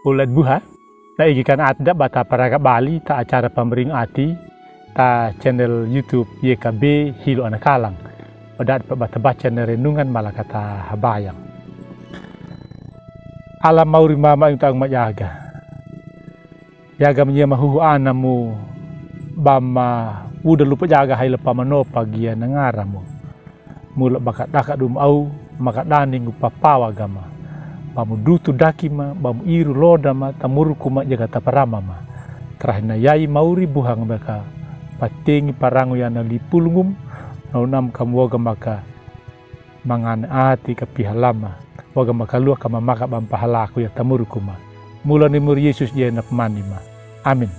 Ulat buha, na igikan atda bata paraga Bali ta acara pembering ati ta channel YouTube YKB Hilo Anakalang. Pada bata baca na renungan malakata habayang. Alam mauri mama yung taong mayaga. Yaga niya mahuhuana mo bama udah lupa jaga hay lepa manopa gia nangara mo. Mula bakat dakat dumau makat daning upapawa gama. Bamu dutu daki ma, bamu iru loda ma, tamuru kuma jaga taparama ma. Terahina yai mauri buhang maka patengi parangu yana lipulungum, naunam kamu waga maka mangan ati kapihalama, waga maka luah kama maka bampahalaku ya tamuru kuma. Mula nimur Yesus dia nak mani ma. Amin.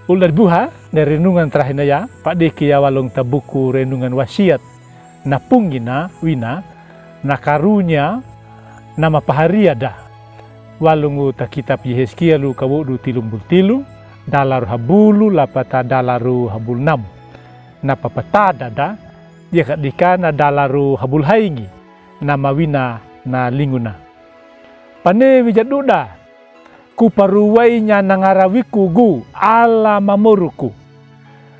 Ular buha na renungan terahina ya, Pak Deki ya walong tabuku renungan wasiat na punggina wina na karunya nama paharia dah walungu ta kitab Yehezkiel lu kawudu tilumbul tilu dalaru habulu lapata dalaru habul nam na papatada da dia kadikana dalaru habul haingi nama wina na linguna pane wijaduda ku paruwainya nangarawiku gu ala mamuruku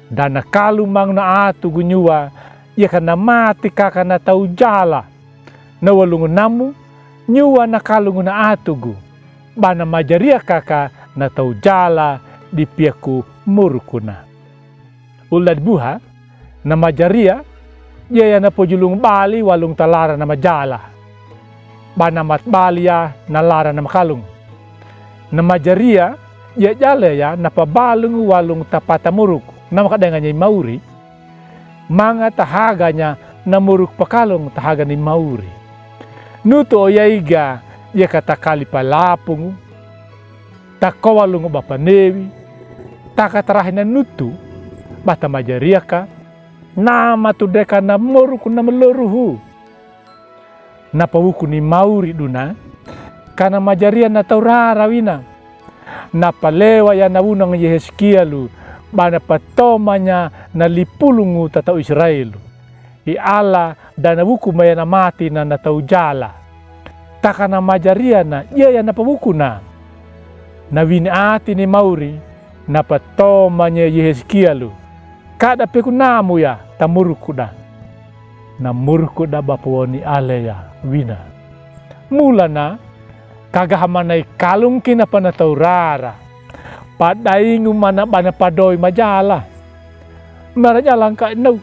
dana kalumang na atu gunyua ia kana mati kakana tau jala na walungu namu nyuwa na kalungu na atugu bana majaria kaka na tau jala di piaku murukuna. Ulad buha na majaria ia na pojulung Bali walung talara na majala bana mat balia na lara na makalung na majaria ia jala ya na pabalung walung tapata muruk na makadanganya mauri manga tahaganya na muruk pakalung tahaga ni mauri nuto yaiga ia kata kali palapung takawalung bapanewi takatarahina nutu bata majariaka nama tudeka na moruku na meloruhu na pawuku ni mauri duna kana majaria na taurara wina na palewa ya na unang Yehezkielu bana patomanya na lipulungu tatau Israelu i ala dana wuku maya na mati na natau jala taka na majaria na iya ya na pabuku na wini ati ni mauri na patomanya Yehezkielu kada peku namu ya tamurkuda na murkuda bapawoni ale ya wina mula na kagahamanay kalung kina pa natau rara padaingu mana bana padoi majala marajalang ka no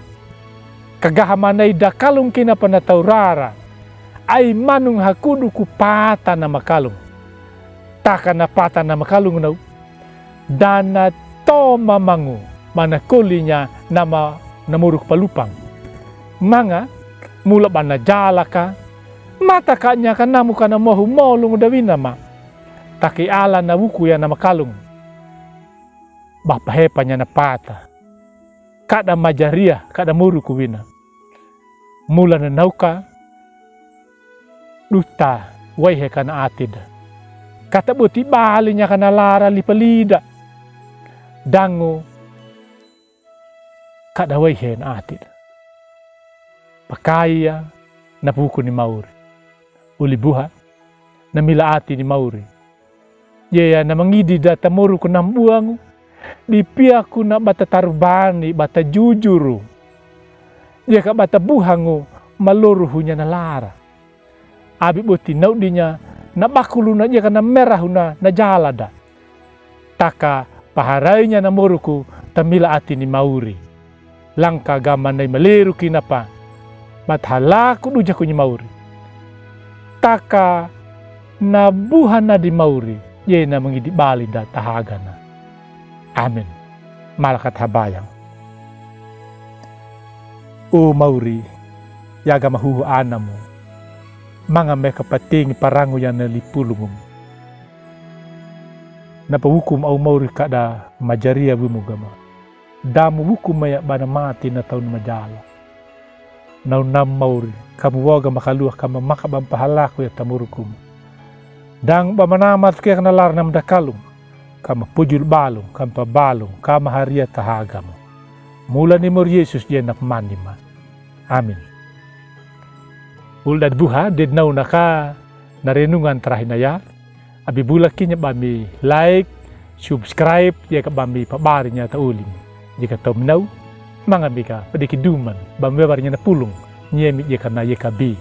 kagahamanay da kalung kina panataurara ay manung hakudu ku pata na makalung taka na pata na makalung na dana to mamangu manakulinya nama namuruk palupang manga mula bana jala ka mata kanya ka namu ka na mohu molung dawina ma taki ala na wuku ya na makalung bapahepanya na pata kada majaria kada muruku wina mula na nauka duta waihe kana atid kata buti balinya kana lara lipalida dangu kada waihe na atid pakaya na puku ni mauri uli buha na mila ati ni mauri yeya na mangidi data muruku nambuangu di piaku na bata tarubani bata jujuru ia ka bata buhangu maluruhunya na lara abi boti naudinya na bakulu na ia kana merahuna na jalada taka paharainya na muruku tamila ati ni mauri langka gamanay maliru kinapa mathalaku duja kunyi mauri taka na buhan na di mauri ia na mangidi bali da tahagana. Amin. Malakat habayang. O mauri, yaga mahuhu anamu, mga may kapating parango yan na lipulungum. Napahukum au mauri kada majaria bumugama. Damu hukum maya bana mati na taon majala. Naunam mauri, kamu waga makaluah kama makabang pahalaku ya tamurukum. Dang bamanamat kaya kanalar nam dakalung. Kama pujul balong, kama balong, kama haria tahagam. Mula ni mur Yesus dia nak manima. Amin. Ulad buha, dednaw naka narenungan terahinaya, Abi bulakinya bami like, subscribe, ya ka bami pabarinya ta uling. Jika tau menau, mangabika padiki duman, bami barinya na pulung, nyemi ya kana ya kabi.